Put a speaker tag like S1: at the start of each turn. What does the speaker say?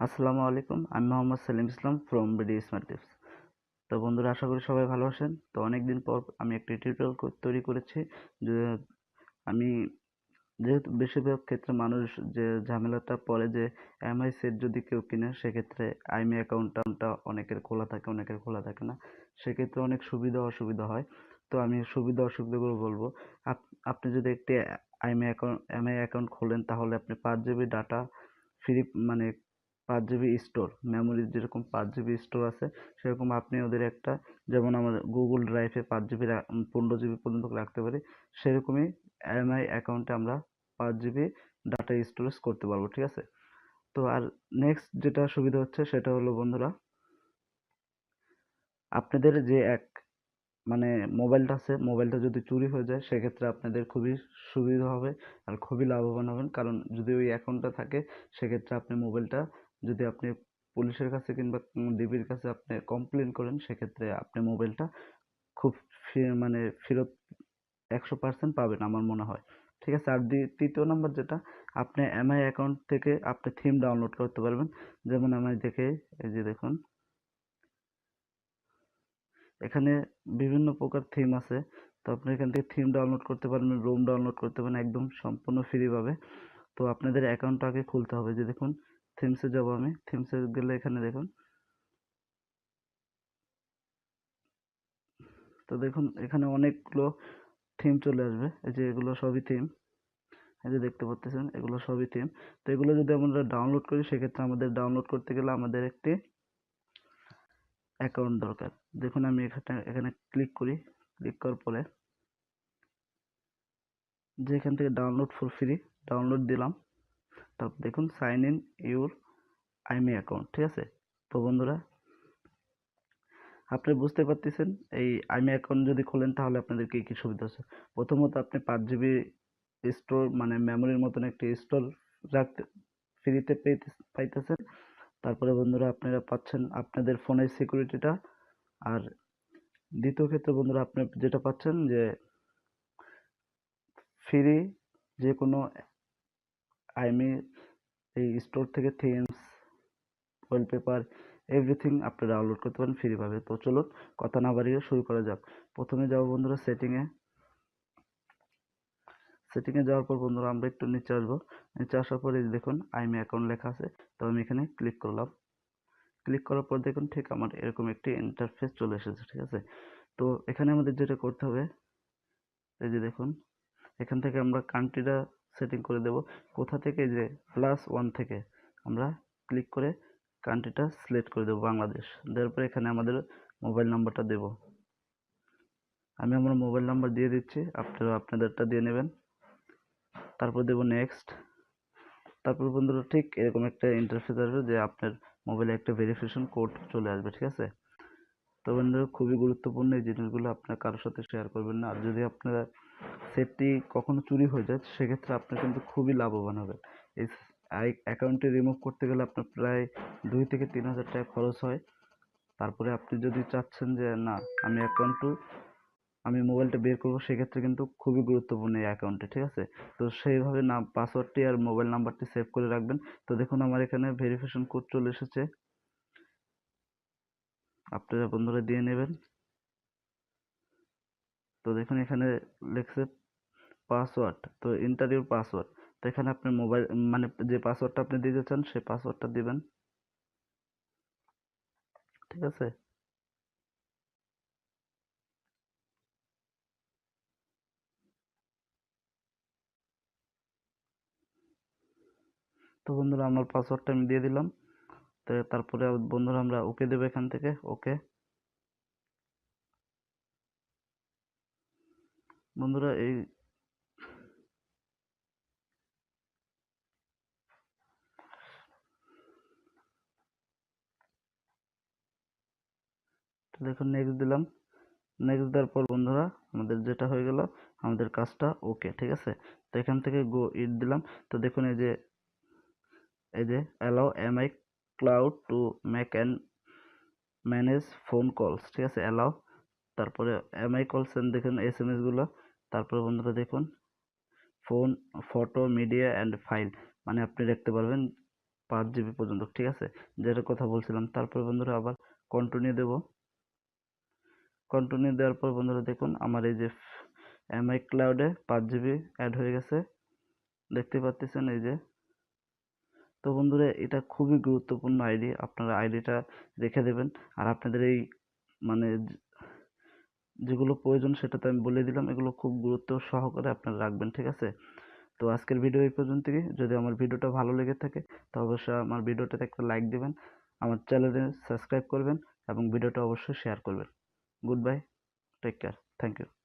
S1: আসসালামু আলাইকুম। আমি মোহাম্মদ সেলিম ইসলাম ফ্রম বিডি স্মার্ট টিপস। তো বন্ধুরা, আশা করি সবাই ভালো আছেন। তো অনেকদিন পর আমি একটি টিউটোরিয়াল তৈরি করেছি। যে আমি যেহেতু বেশিরভাগ ক্ষেত্রে মানুষ যে ঝামেলাটা পড়ে যে এমআই সেট যদি কেউ কিনে, সেক্ষেত্রে আইমি অ্যাকাউন্টটা অনেকের খোলা থাকে, অনেকের খোলা থাকে না। সেক্ষেত্রে অনেক সুবিধা অসুবিধা হয়। তো আমি সুবিধা অসুবিধাগুলো বলবো। আপনি যদি একটি এমআই অ্যাকাউন্ট খোলেন, তাহলে আপনি 5 জিবি ডাটা ফ্রি, মানে 5 জিবি স্টোর মেমোরি, যেরকম 5 জিবি স্টোর আছে, সেরকম আপনি ওদের একটা, যেমন আমাদের গুগল ড্রাইভে 5 জিবি 15 জিবি পর্যন্ত রাখতে পারি, সেরকমই এমআই অ্যাকাউন্টে আমরা 5 জিবি ডাটা স্টোরেজ করতে পারবো। ঠিক আছে? তো আর নেক্সট যেটা সুবিধা হচ্ছে সেটা হলো বন্ধুরা, আপনাদের যে মানে মোবাইলটা আছে, মোবাইলটা যদি চুরি হয়ে যায়, সেক্ষেত্রে আপনাদের খুবই সুবিধা হবে আর খুবই লাভবান হবেন। কারণ যদি ওই অ্যাকাউন্টটা থাকে, সেক্ষেত্রে আপনি মোবাইলটা, যদি আপনি পুলিশের কাছে কিংবা ডিবির কাছে আপনি কমপ্লেন করেন, সেক্ষেত্রে আপনি মোবাইলটা খুব মানে ফেরত 100% পাবেন আমার মনে হয়। ঠিক আছে? আর তৃতীয় নাম্বার যেটা, আপনি এমআই অ্যাকাউন্ট থেকে আপনি থিম ডাউনলোড করতে পারবেন। যেমন এমআই থেকে, এই যে দেখুন, এখানে বিভিন্ন প্রকার থিম আছে। তো আপনি এখান থেকে থিম ডাউনলোড করতে পারবেন, রোম ডাউনলোড করতে পারেন, একদম সম্পূর্ণ ফ্রি ভাবে। তো আপনাদের অ্যাকাউন্টটা আগে খুলতে হবে। যে দেখুন, থিমসে যাব আমি। থিমসে গেলে এখানে দেখুন, তো দেখুন এখানে অনেকগুলো থিম চলে আসবে। এই যে এগুলো সবই থিম, এই যে দেখতে পাচ্ছেন, এগুলো সবই থিম। তো এগুলো যদি আমরা ডাউনলোড করি, সেক্ষেত্রে আমাদের ডাউনলোড করতে গেলে আমাদের একটি অ্যাকাউন্ট দরকার। দেখুন আমি এখানে ক্লিক করি। ক্লিক করার পরে যে এখান থেকে ডাউনলোড ফর ফ্রি, ডাউনলোড দিলাম। তারপর দেখুন, সাইন ইন ইউর আইমি অ্যাকাউন্ট। ঠিক আছে? তো বন্ধুরা, আপনি বুঝতে পারতেছেন এই আইমি অ্যাকাউন্ট যদি খোলেন, তাহলে আপনাদের কি কি সুবিধা আছে। প্রথমত, আপনি 5 জিবি স্টোর, মানে মেমোরির মতন একটি স্টোর রাখতে ফ্রিতে পাইতেছেন। তারপরে বন্ধুরা, আপনারা পাচ্ছেন আপনাদের ফোনের সিকিউরিটিটা। আর দ্বিতীয় ক্ষেত্রে বন্ধুরা, আপনি যেটা পাচ্ছেন যে ফ্রি যে কোনো আইমি এই স্টোর থেকে থিমস, ওয়ালপেপার, এভরিথিং আপনি ডাউনলোড করতে পারেন ফ্রি ভাবে। তো চলুন কথা না বাড়িয়ে শুরু করা যাক। প্রথমে যাবো বন্ধুরা সেটিংয়ে। সেটিংয়ে যাওয়ার পর বন্ধুরা, আমরা একটু নিচে আসবো। নিচে আসার পরে দেখুন আইমি অ্যাকাউন্ট লেখা আছে। তো আমি এখানে ক্লিক করলাম। ক্লিক করার পর দেখুন, ঠিক আমার এরকম একটি ইন্টারফেস চলে এসেছে। ঠিক আছে? তো এখানে আমাদের যেটা করতে হবে, এই যে দেখুন, এখান থেকে আমরা কান্ট্রিটা সেটিং করে দেব। কোথা থেকে, যে +1 থেকে আমরা ক্লিক করে কান্ট্রিটা সিলেক্ট করে দেব, বাংলাদেশ। দেওয়ার পরে এখানে আমাদের মোবাইল নাম্বারটা দেব। আমি আমার মোবাইল নাম্বার দিয়ে দিচ্ছি, আপনারা আপনাদেরটা দিয়ে নেবেন। তারপর দেব নেক্সট। তারপর বন্ধুরা, ঠিক এরকম একটা ইন্টারফেস আসবে, যে আপনার মোবাইলে একটা ভেরিফিকেশন কোড চলে আসবে। ঠিক আছে? তো বন্ধুরা, খুবই গুরুত্বপূর্ণ এই জিনিসগুলো আপনার কারোর সাথে শেয়ার করবেন না। আর যদি আপনারা সেটটি কখনো চুরি হয়ে যায়, সেক্ষেত্রে আপনি কিন্তু খুবই লাভবান হবেন। এই অ্যাকাউন্টটি রিমুভ করতে গেলে আপনার প্রায় 2 থেকে 3 হাজার টাকা খরচ হয়। তারপরে আপনি যদি চাচ্ছেন যে না, আমি মোবাইলটা বের করবো, সেক্ষেত্রে কিন্তু খুবই গুরুত্বপূর্ণ এই অ্যাকাউন্টে। ঠিক আছে? তো সেইভাবে নাম, পাসওয়ার্ডটি আর মোবাইল নাম্বারটি সেভ করে রাখবেন। তো দেখুন আমার এখানে ভেরিফিকেশন কোড চলে এসেছে, আপনারা বন্ধুরা দিয়ে নেবেন। তো দেখুন এখানে লেখছে পাসওয়ার্ড, তো এন্টার ইউর পাসওয়ার্ড। তো এখানে আপনার মোবাইল, মানে যে পাসওয়ার্ডটা আপনি দিতে চান, সেই পাসওয়ার্ডটা দিবেন। ঠিক আছে? তো বন্ধুরা, আমার পাসওয়ার্ডটা আমি দিয়ে দিলাম। তো তারপরে বন্ধুরা আমরা ওকে দেবো এখান থেকে, ওকে। বন্ধুরা এই, দেখুন নেক্সট দিলাম। নেক্সট দেওয়ার পর বন্ধুরা, আমাদের যেটা হয়ে গেল, আমাদের কাজটা ওকে। ঠিক আছে? তো এখান থেকে গো ইট দিলাম। তো দেখুন এই যে allow MI cloud to make and manage phone calls. ঠিক আছে? অ্যালাউ, তারপরে এমআই কলস, দেখুন এসএমএস গুলো। তারপরে বন্ধুরা দেখুন, phone, photo, media and file, মানে আপনি রাখতে পারবেন 5 GB পর্যন্ত, ঠিক আছে, যেটার কথা বলছিলাম। তারপরে বন্ধুরা আবার কন্টিনিউ দেব। কন্টিনিউ দেওয়ার পর বন্ধুরা দেখুন আমার এই যে এমআই ক্লাউডে 5 GB অ্যাড হয়ে গেছে, দেখতে পাচ্ছেন এই যে। তো বন্ধুরা এটা খুবই গুরুত্বপূর্ণ আইডি, আপনারা আইডিটা রেখে দেবেন। আর আপনাদের এই মানে যেগুলো প্রয়োজন সেটা তো আমি বলে দিলাম, এগুলো খুব গুরুত্ব সহকারে আপনারা রাখবেন, ঠিক আছে। তো আজকের ভিডিও এই পর্যন্তই। যদি আমার ভিডিওটা ভালো লেগে থাকে তো অবশ্যই আমার ভিডিওটাতে একটা লাইক দিবেন, আমার চ্যানেলে সাবস্ক্রাইব করবেন এবং ভিডিওটা অবশ্যই শেয়ার করবেন। Good bye, take care, thank you.